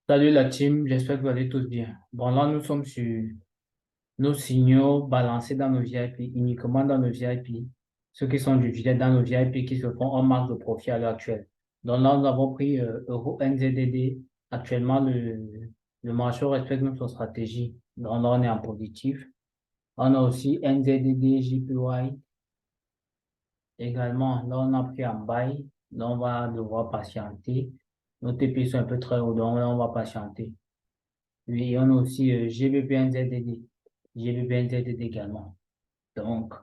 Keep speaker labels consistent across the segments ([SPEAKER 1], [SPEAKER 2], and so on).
[SPEAKER 1] Salut la team, j'espère que vous allez tous bien. Bon, là, nous sommes sur nos signaux balancés dans nos VIP, uniquement dans nos VIP. Ceux qui sont divisés dans nos VIP qui se font en marque de profit à l'heure actuelle. Donc là, nous avons pris Euro NZD. Actuellement, le marché respecte notre stratégie. Donc là, on est en positif. On a aussi NZD, JPY également. Là, on a pris en buy. Là, on va devoir patienter. Nos TP sont un peu très hauts, donc là, on va patienter. Oui, on a aussi GBP-NZD. GBP-NZD également. Donc,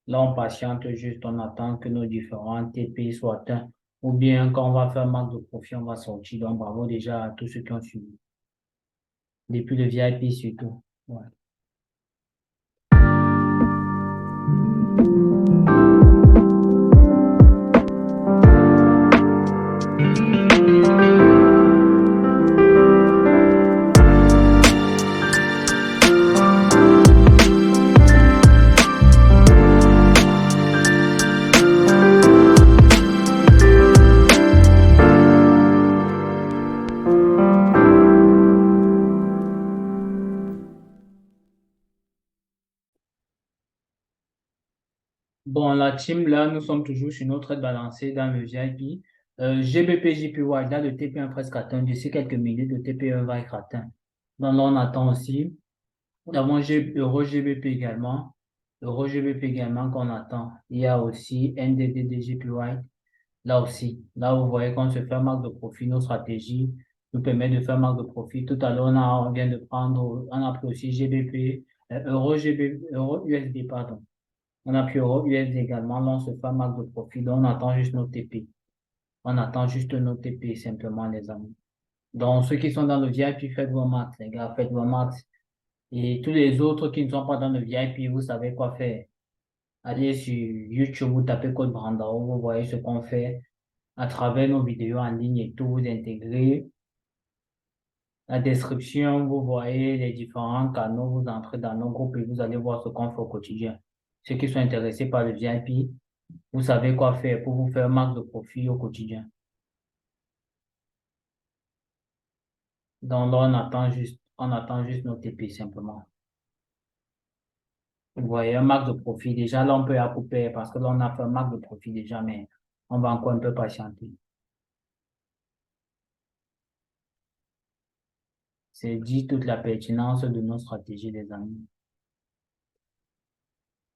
[SPEAKER 1] là, on patiente juste, on attend que nos différents TP soient atteints. Ou bien, quand on va faire marque de profit, on va sortir. Donc, bravo déjà à tous ceux qui ont suivi. Depuis le VIP surtout. Ouais. Bon, la team, là, nous sommes toujours sur notre trade balancée dans le VIP. GBP, JPY, là, le TP1 presque atteint. D'ici quelques minutes, le TP1 va être atteint. Donc là, on attend aussi. Nous avons Euro GBP également. Euro GBP également qu'on attend. Il y a aussi NDD JPY. Là aussi. Là, vous voyez qu'on se fait marque de profit. Nos stratégies nous permettent de faire marque de profit. Tout à l'heure, on vient de prendre, on a pris aussi GBP, Euro GBP, Euro USD, pardon. On a pris Euro USD également. Là, on se fait marque de profit. Donc, on attend juste nos TP. On attend juste nos TP, simplement, les amis. Donc, ceux qui sont dans le VIP, faites vos max, les gars, faites vos max. Et tous les autres qui ne sont pas dans le VIP, vous savez quoi faire. Allez sur YouTube, vous tapez Code Brandao, vous voyez ce qu'on fait à travers nos vidéos en ligne et tout. Vous intégrez la description, vous voyez les différents canaux, vous entrez dans nos groupes et vous allez voir ce qu'on fait au quotidien. Ceux qui sont intéressés par le VIP, vous savez quoi faire pour vous faire max de profit au quotidien. Donc là, on attend juste nos TP simplement. Vous voyez, un max de profit, déjà, là, on peut à couper parce que là, on a fait un max de profit déjà, mais on va encore un peu patienter. C'est dit toute la pertinence de nos stratégies, les amis.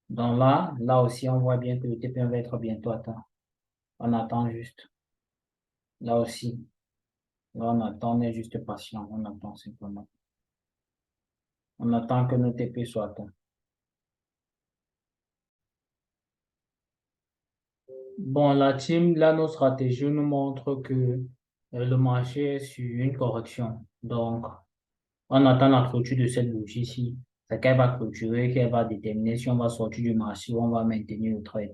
[SPEAKER 1] Donc là aussi, on voit bien que le TP1 va être bientôt atteint. On attend juste. Là aussi, là, on attend, on est juste patient. On attend simplement. On attend que nos TP soient atteints. Bon, la team, là, nos stratégies nous montrent que le marché est sur une correction. Donc, on attend la clôture de cette bougie-ci. C'est qu'elle va clôturer, qu'elle va déterminer si on va sortir du marché ou on va maintenir le trade.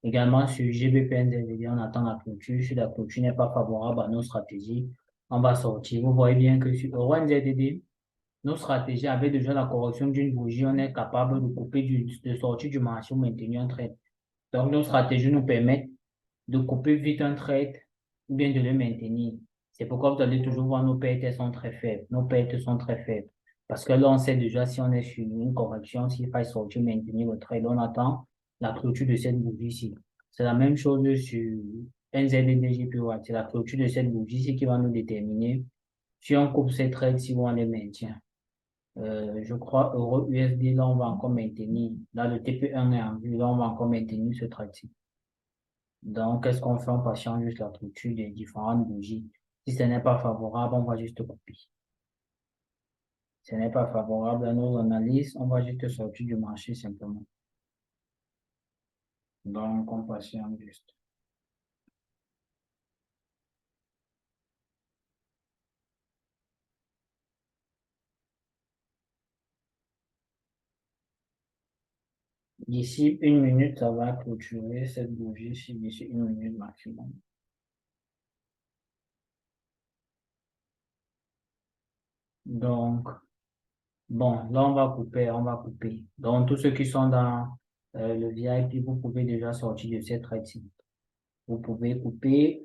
[SPEAKER 1] Également, sur GBPNZD, on attend la clôture. Si la clôture n'est pas favorable à nos stratégies, on va sortir. Vous voyez bien que sur EURNZD, nos stratégies avec déjà la correction d'une bougie, on est capable de couper de sortir du marché ou maintenir un trade. Donc, nos stratégies nous permettent de couper vite un trade ou bien de le maintenir. C'est pourquoi vous allez toujours voir nos pertes elles sont très faibles. Nos pertes sont très faibles. Parce que là, on sait déjà si on est sur une correction, s'il faut sortir, maintenir le trade, on attend la clôture de cette bougie-ci. C'est la même chose sur NZDGPY. C'est la clôture de cette bougie-ci qui va nous déterminer si on coupe ces trades, si on les maintient. Je crois Euro USD, là, on va encore maintenir. Là, le TP1 est en vue, là, on va encore maintenir ce trade-ci. Donc, qu'est-ce qu'on fait? On patiente juste la clôture des différentes bougies. Si ce n'est pas favorable, on va juste couper. Si ce n'est pas favorable à nos analyses, on va juste sortir du marché simplement. Donc, on patiente juste. D'ici une minute, ça va clôturer cette bougie d'ici une minute maximum. Donc, bon, là, on va couper, on va couper. Donc, tous ceux qui sont dans le VIP, vous pouvez déjà sortir de cette traite-ci. Vous pouvez couper,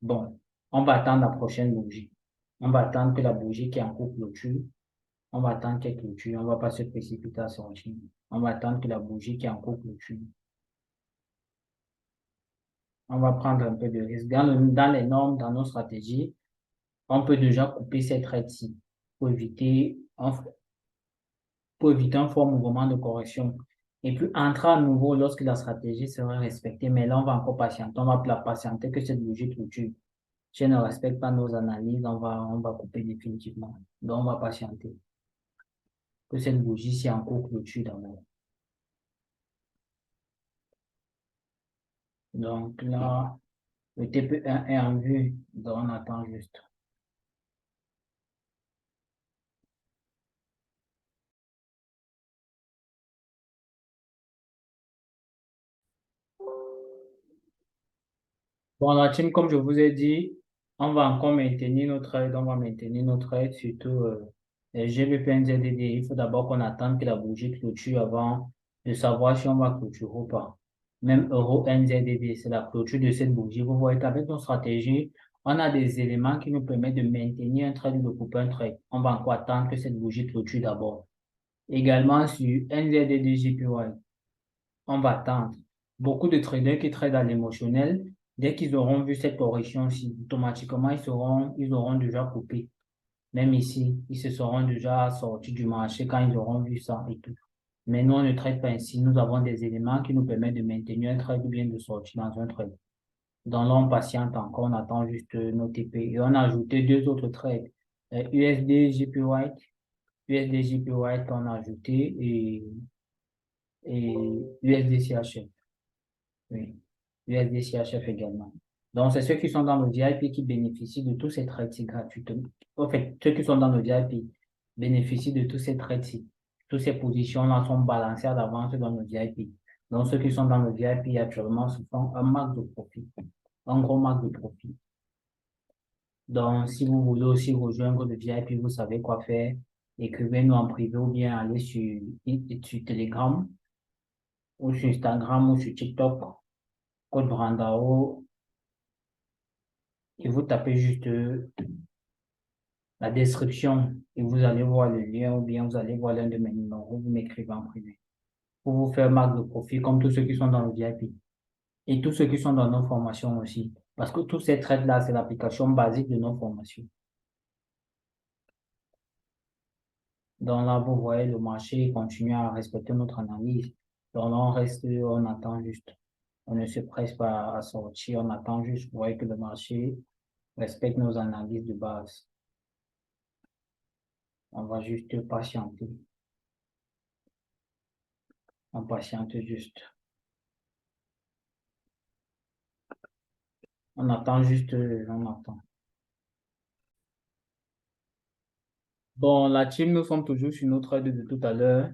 [SPEAKER 1] bon. On va attendre la prochaine bougie. On va attendre que la bougie qui est en cours clôture. On va attendre qu'elle clôture. On ne va pas se précipiter à sortir. On va attendre que la bougie qui est en cours clôture. On va prendre un peu de risque. Dans les normes, dans nos stratégies, on peut déjà couper cette traite-ci pour éviter un fort mouvement de correction. Et puis, entrer à nouveau lorsque la stratégie sera respectée. Mais là, on va encore patienter. On va la patienter que cette bougie clôture. Si elle ne respecte pas nos analyses, on va couper définitivement. Donc, on va patienter. Que cette bougie soit en cours clôture d'abord. Donc là, le TP1 est en vue. Donc, on attend juste. Bon, la team, comme je vous ai dit, on va encore maintenir notre aide, on va maintenir notre aide, surtout les GBP NZDD. Il faut d'abord qu'on attende que la bougie clôture avant de savoir si on va clôturer ou pas. Même Euro NZDD, c'est la clôture de cette bougie. Vous voyez qu'avec nos stratégies, on a des éléments qui nous permettent de maintenir un trade ou de couper un trade. On va encore attendre que cette bougie clôture d'abord. Également sur NZDD JPY, on va attendre. Beaucoup de traders qui tradent à l'émotionnel, dès qu'ils auront vu cette correction-ci, automatiquement, ils auront déjà coupé. Même ici, ils se seront déjà sortis du marché quand ils auront vu ça et tout. Mais nous, on ne traite pas ainsi. Nous avons des éléments qui nous permettent de maintenir un trade ou bien de sortir dans un trade. Donc là, on patiente encore, on attend juste nos TP. Et on a ajouté deux autres trades. USD JPY, USD JPY qu'on a ajouté et USD CHF. Oui, USD CHF également. Donc, c'est ceux qui sont dans le VIP qui bénéficient de tous ces trades-ci gratuitement. En fait, ceux qui sont dans le VIP bénéficient de tous ces trades-ci. Toutes ces positions-là sont balancées à l'avance dans le VIP. Donc, ceux qui sont dans le VIP actuellement se font un max de profit, un gros max de profit. Donc, si vous voulez aussi rejoindre le VIP, vous savez quoi faire. Écrivez-nous en privé ou bien allez sur Telegram ou sur Instagram ou sur TikTok, code Brandao, et vous tapez juste la description et vous allez voir le lien ou bien vous allez voir l'un de mes numéros, vous m'écrivez en privé pour vous faire marque de profit comme tous ceux qui sont dans le VIP et tous ceux qui sont dans nos formations aussi. Parce que tous ces trades-là, c'est l'application basique de nos formations. Donc là, vous voyez, le marché continue à respecter notre analyse. Donc là, on reste, on attend juste. On ne se presse pas à sortir, on attend juste. Vous voyez que le marché respecte nos analyses de base. On va juste patienter. On patiente juste. On attend juste, on attend. Bon, la team, nous sommes toujours sur notre aide de tout à l'heure.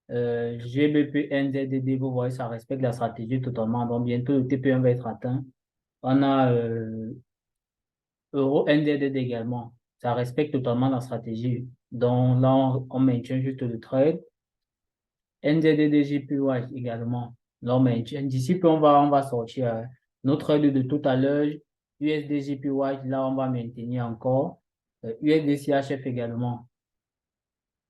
[SPEAKER 1] GBP, NZDD, vous voyez, ça respecte la stratégie totalement. Donc, bientôt, le TP1 va être atteint. On a Euro NZDD également. Ça respecte totalement la stratégie. Donc, là, on maintient juste le trade. NZDD, JPY également. Là, on maintient. D'ici peu, on va sortir notre aide de tout à l'heure. USD, JPY, là, on va maintenir encore. USD, CHF également.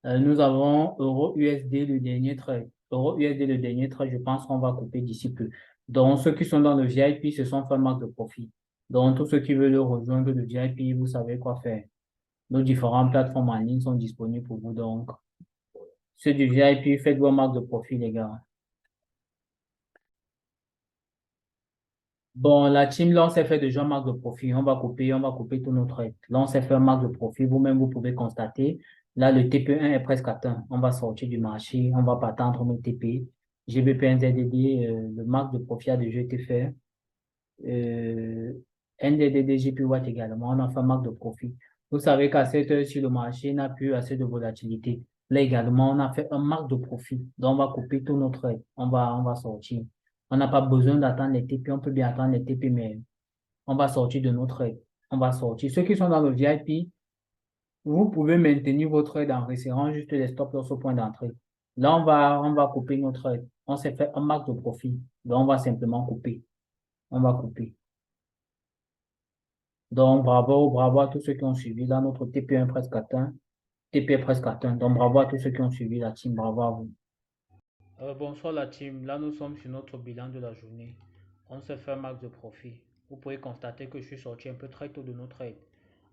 [SPEAKER 1] Nous avons Euro USD le dernier trade. Euro USD le dernier trade, je pense qu'on va couper d'ici peu. Donc, ceux qui sont dans le VIP se sont fait marque de profit. Donc, tous ceux qui veulent rejoindre le VIP, vous savez quoi faire. Nos différentes plateformes en ligne sont disponibles pour vous. Donc, ceux du VIP, faites vos marques de profit, les gars. Bon, la team, là, on s'est fait déjà marque de profit. On va couper tous nos trades. Là, on s'est fait marque de profit. Vous-même, vous pouvez constater. Là, le TP1 est presque atteint. On va sortir du marché. On va pas attendre nos TP. GBP NZDD, le marque de profit a déjà été fait. NZDD, GPWatt également. On a fait marque de profit. Vous savez qu'à cette heure, si le marché n'a plus assez de volatilité, là également, on a fait un marque de profit. Donc, on va couper tous nos trades. On va sortir. On n'a pas besoin d'attendre les TP. On peut bien attendre les TP, mais on va sortir de notre aide. On va sortir. Ceux qui sont dans le VIP, vous pouvez maintenir votre aide en resserrant juste les stop loss au point d'entrée. Là, on va couper notre aide. On s'est fait un max de profit. Donc, on va simplement couper. On va couper. Donc, bravo à tous ceux qui ont suivi. Là, notre TP1 presque atteint. TP presque atteint. Donc, bravo à tous ceux qui ont suivi la team. Bravo à vous. Bonsoir la team. Là, nous sommes sur notre bilan de la journée. On s'est fait un max de profit. Vous pouvez constater que je suis sorti un peu très tôt de nos trades.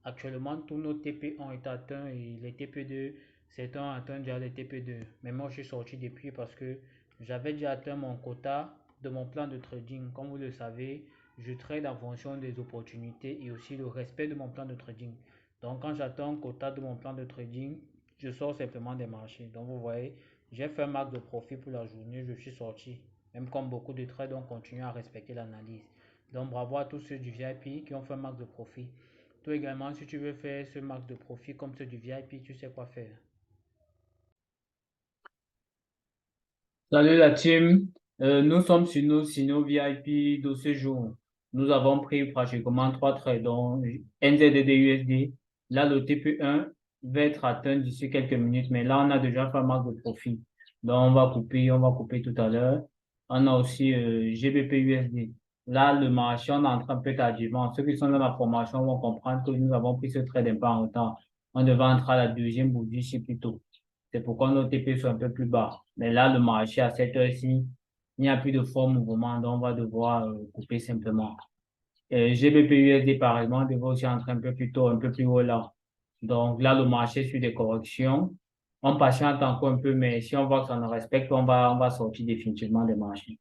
[SPEAKER 1] Actuellement, tous nos TP ont été atteints et les TP2, certains ont atteint déjà les TP2. Mais moi, je suis sorti depuis parce que j'avais déjà atteint mon quota de mon plan de trading. Comme vous le savez, je trade en fonction des opportunités et aussi le respect de mon plan de trading. Donc, quand j'atteins un quota de mon plan de trading, je sors simplement des marchés. Donc, vous voyez, j'ai fait un max de profit pour la journée, je suis sorti. Même comme beaucoup de traders, on continue à respecter l'analyse. Donc, bravo à tous ceux du VIP qui ont fait un max de profit. Toi également, si tu veux faire ce max de profit comme ceux du VIP, tu sais quoi faire. Salut la team. Nous sommes sur nos VIP de ce jour. Nous avons pris pratiquement trois trades, dont NZD USD. Là, le TP1 va être atteint d'ici quelques minutes, mais là, on a déjà fait un max de profit. Donc, on va couper tout à l'heure. On a aussi GBP USD. Là, le marché, on est en train un peu tardivement. Ceux qui sont dans la formation vont comprendre que nous avons pris ce trade un peu en retard. On devait entrer à la deuxième bougie ici plus tôt. C'est pourquoi nos TP sont un peu plus bas. Mais là, le marché à cette heure-ci, il n'y a plus de fort mouvement, donc on va devoir couper simplement. GBP USD, par exemple, devrait aussi entrer un peu plus tôt, un peu plus haut là. Donc là, le marché suit des corrections. On patiente encore un peu, mais si on voit que ça ne respecte, on va sortir définitivement des marchés.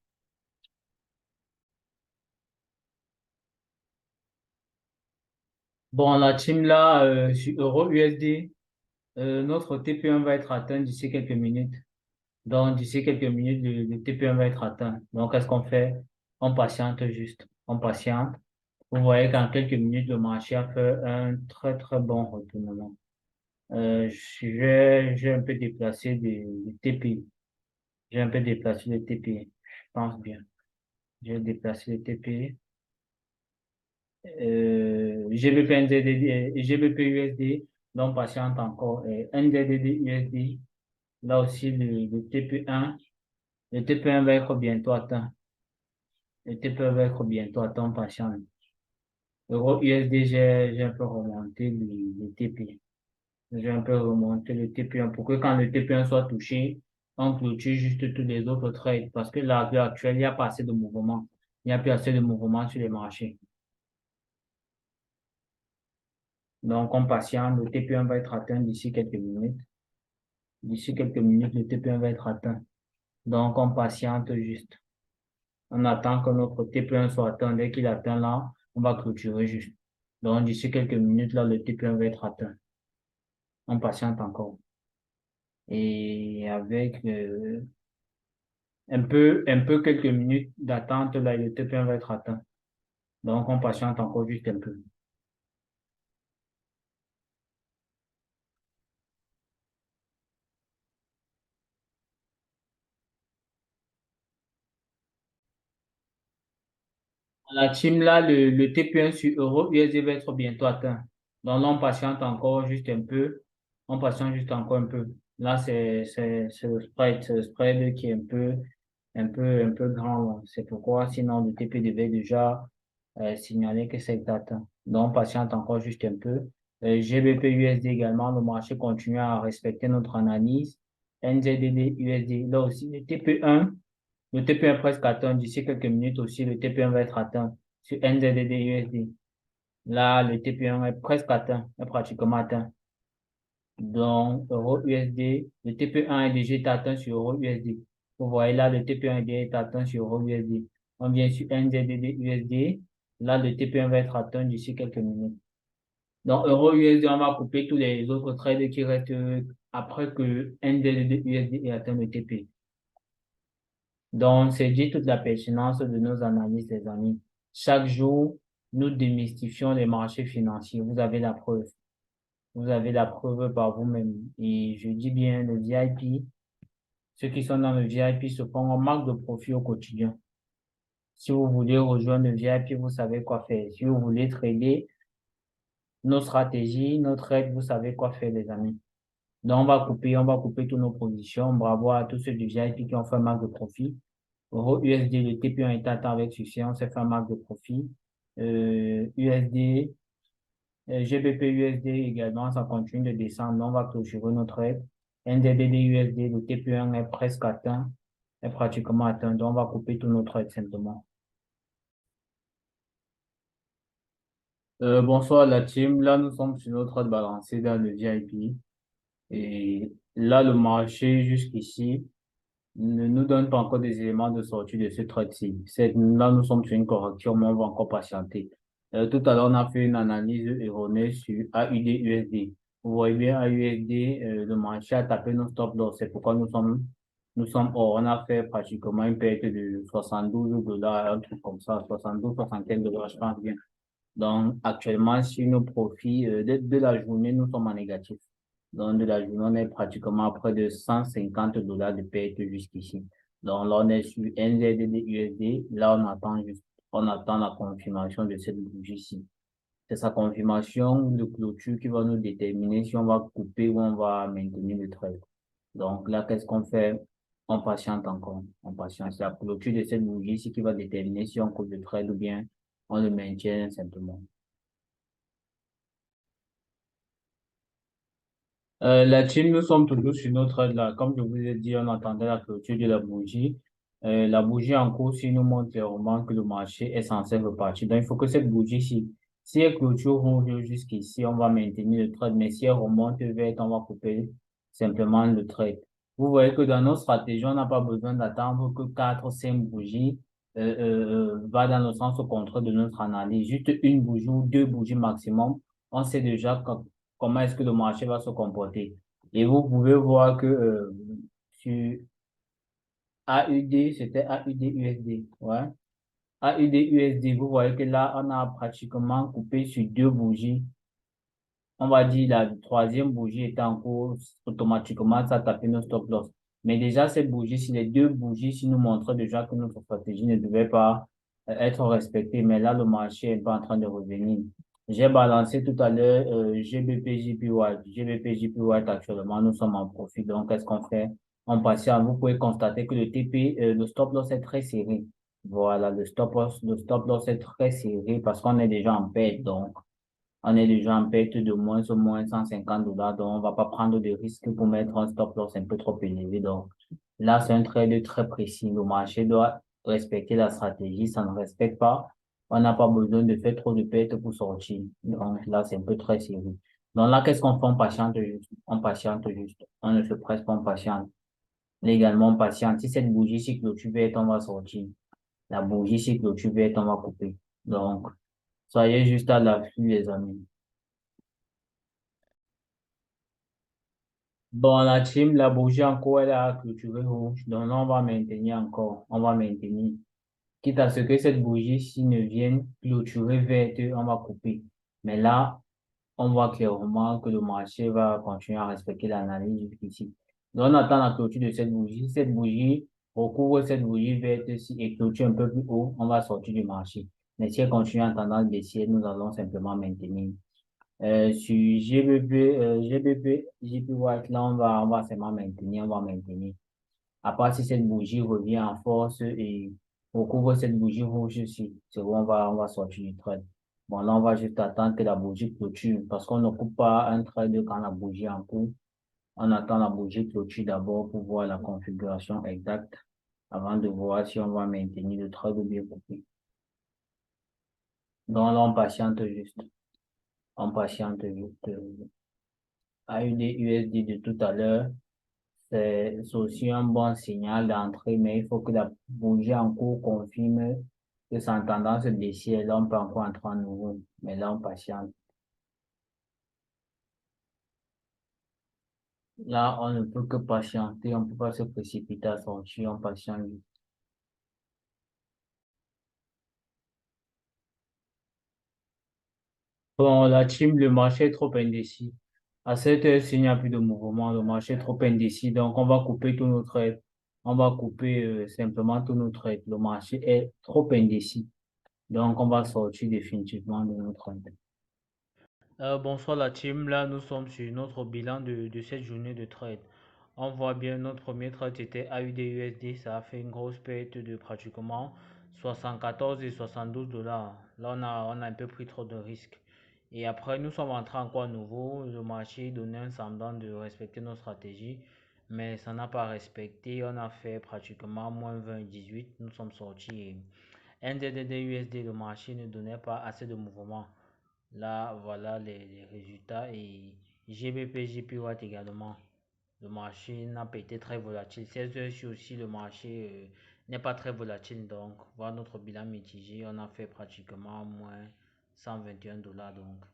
[SPEAKER 1] Bon, la team là, sur Euro USD, notre TP1 va être atteint d'ici quelques minutes. Donc, d'ici quelques minutes, le TP1 va être atteint. Donc, qu'est-ce qu'on fait? On patiente juste. On patiente. Vous voyez qu'en quelques minutes, le marché a fait un très, très bon retournement. J'ai un peu déplacé des TP. J'ai un peu déplacé les TP. Je pense bien. J'ai déplacé les TP. GBP NZD, GBP USD. Donc, patiente encore. NZD USD. Là aussi, le TP1. Le TP1 va être bientôt atteint. Les TP va être bientôt à temps patient. Euro USD, j'ai un peu remonté le TP. J'ai un peu remonté le TP1 pour que quand le TP1 soit touché, on clôture juste tous les autres trades. Parce que là, à l'heure actuelle, il n'y a pas assez de mouvement. Il n'y a plus assez de mouvement sur les marchés. Donc, on patiente. Le TP1 va être atteint d'ici quelques minutes. D'ici quelques minutes, le TP1 va être atteint. Donc, on patiente juste. On attend que notre TP1 soit atteint. Dès qu'il atteint là, on va clôturer juste. Donc, d'ici quelques minutes, là, le TP1 va être atteint. On patiente encore. Et avec un peu quelques minutes d'attente, là, le TP1 va être atteint. Donc, on patiente encore juste un peu. La team là, le TP1 sur Euro USD va être bientôt atteint. Donc, là, on patiente encore juste un peu. On patiente juste encore un peu. Là, c'est le spread qui est un peu grand, là. C'est pourquoi, sinon, le TP devait déjà signaler que c'est atteint. Donc, on patiente encore juste un peu. GBP USD également, le marché continue à respecter notre analyse. NZD USD, là aussi, le TP1 presque atteint. D'ici quelques minutes aussi, le TP1 va être atteint sur NZD USD. Là, le TP1 est presque atteint, est pratiquement atteint. Donc, Euro USD, le TP1 est déjà atteint sur Euro USD. Vous voyez là, le TP1 est déjà atteint sur Euro USD. On vient sur NZD USD. Là, le TP1 va être atteint d'ici quelques minutes. Donc, Euro USD, on va couper tous les autres trades qui restent après que NZD USD ait atteint le TP. Donc, c'est dit toute la pertinence de nos analyses, les amis. Chaque jour, nous démystifions les marchés financiers. Vous avez la preuve. Vous avez la preuve par vous-même. Et je dis bien, le VIP, ceux qui sont dans le VIP se font un marque de profit au quotidien. Si vous voulez rejoindre le VIP, vous savez quoi faire. Si vous voulez trader nos stratégies, notre aide, vous savez quoi faire, les amis. Donc, on va couper toutes nos positions. Bravo à tous ceux du VIP qui ont fait un marque de profit. Euro USD, le TP1 est atteint avec succès, on s'est fait un marque de profit. USD, GBP USD également, ça continue de descendre. On va clôturer notre trade. NZD USD, le TP1 est presque atteint, est pratiquement atteint. Donc, on va couper tous nos trades simplement. Bonsoir la team. Là, nous sommes sur notre trade balancé dans le VIP. Et là, le marché jusqu'ici ne nous donne pas encore des éléments de sortie de ce trade-ci. Là, nous sommes sur une correction, mais on va encore patienter. Tout à l'heure, on a fait une analyse erronée sur AUD-USD. Vous voyez bien, AUSD, le marché a tapé nos stop loss. C'est pourquoi nous sommes hors. On a fait pratiquement une perte de 72 dollars, un truc comme ça, 72, 75 dollars, je pense bien. Donc, actuellement, sur nos profits de la journée, nous sommes en négatif. Donc, de la journée, on est pratiquement à près de 150 dollars de perte jusqu'ici. Donc, là, on est sur NZD USD. Là, on attend la confirmation de cette bougie-ci. C'est sa confirmation de clôture qui va nous déterminer si on va couper ou on va maintenir le trade. Donc, là, qu'est-ce qu'on fait? On patiente encore. On patiente. C'est la clôture de cette bougie-ci qui va déterminer si on coupe le trade ou bien on le maintient simplement. La team, nous sommes toujours sur notre aide là. Comme je vous ai dit, on attendait la clôture de la bougie. La bougie en cours, si nous montre clairement que le marché est censé repartir. Donc, il faut que cette bougie-ci, si elle clôture rouge jusqu'ici, on va maintenir le trade. Mais si elle remonte verte, on va couper simplement le trade. Vous voyez que dans nos stratégies, on n'a pas besoin d'attendre que 4 ou 5 bougies va dans le sens contraire de notre analyse. Juste une bougie ou deux bougies maximum. On sait déjà comment est-ce que le marché va se comporter. Et vous pouvez voir que sur AUD, c'était AUD USD. Ouais. AUD USD, vous voyez que là, on a pratiquement coupé sur deux bougies. On va dire la troisième bougie était en cours, automatiquement, ça tapait nos stop loss. Mais déjà, cette bougie, si les deux bougies, si nous montraient déjà que notre stratégie ne devait pas être respectée, mais là, le marché est pas en train de revenir. J'ai balancé tout à l'heure GBP, JPY. GBP, JPY, actuellement, nous sommes en profit. Donc, qu'est-ce qu'on fait? On patiente. Vous pouvez constater que le TP, le stop loss est très serré. Voilà, le stop loss est très serré parce qu'on est déjà en perte. Donc, on est déjà en perte de moins ou moins 150 dollars, donc on va pas prendre de risques pour mettre un stop loss un peu trop élevé. Donc là, c'est un trade très précis. Le marché doit respecter la stratégie. Ça ne respecte pas. On n'a pas besoin de faire trop de pertes pour sortir. Donc là, c'est un peu très sérieux. Donc là, qu'est-ce qu'on fait? On patiente juste. On patiente juste. On ne se presse pas, on patiente. Légalement, on patiente. Si cette bougie, si clôture verte, on va sortir. La bougie, si clôture verte, on va couper. Donc, soyez juste à l'affût, les amis. Bon, la team, la bougie encore, elle a clôturé rouge. Donc là, on va maintenir encore. On va maintenir. Quitte à ce que cette bougie-ci ne vienne clôturer verte, on va couper. Mais là, on voit clairement que le marché va continuer à respecter l'analyse jusqu'ici. Donc, on attend la clôture de cette bougie. Cette bougie recouvre cette bougie verte-ci et clôture un peu plus haut, on va sortir du marché. Mais si elle continue en tendance baissière, nous allons simplement maintenir. Sur GBP, JP White, là, on va seulement maintenir, on va maintenir. À part si cette bougie revient en force et recouvre cette bougie rouge ici, c'est bon, on va sortir du trade. Bon, là, on va juste attendre que la bougie clôture parce qu'on ne coupe pas un trade quand la bougie est en cours. On attend la bougie clôture d'abord pour voir la configuration exacte avant de voir si on va maintenir le trade ou bien couper. Donc là, on patiente juste. On patiente juste. AUD USD de tout à l'heure, c'est aussi un bon signal d'entrée, mais il faut que la bougie en cours confirme que c'est en tendance baissière. Là, on peut encore entrer en nouveau, mais là, on patiente. Là, on ne peut que patienter, on ne peut pas se précipiter à sortir, on patiente. Bon, la team, le marché est trop indécis. À cette heure, s'il n'y a plus de mouvement, le marché est trop indécis, donc on va couper tous nos trades. On va couper simplement tous nos trades. Le marché est trop indécis. Donc, on va sortir définitivement de notre trade. Bonsoir la team, là nous sommes sur notre bilan de cette journée de trade. On voit bien notre premier trade était AUD-USD, ça a fait une grosse perte de pratiquement 74 et 72 dollars. Là on a un peu pris trop de risques. Et après, nous sommes entrés encore à nouveau. Le marché donnait un semblant de respecter nos stratégies, mais ça n'a pas respecté. On a fait pratiquement moins 20,18. Nous sommes sortis. Et NZD USD, le marché ne donnait pas assez de mouvement. Là, voilà les résultats. Et GBP, JPY également. Le marché n'a pas été très volatile. 16 heures aussi, le marché n'est pas très volatile. Donc, voir notre bilan mitigé, on a fait pratiquement moins 121 dollars. Donc,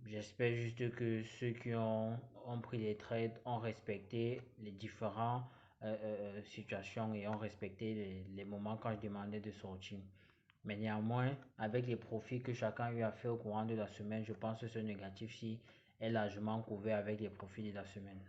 [SPEAKER 1] j'espère juste que ceux qui ont pris les trades ont respecté les différentes situations et ont respecté les moments quand je demandais de sortir. Mais néanmoins, avec les profits que chacun a eu à faire au courant de la semaine, je pense que ce négatif-ci est largement couvert avec les profits de la semaine.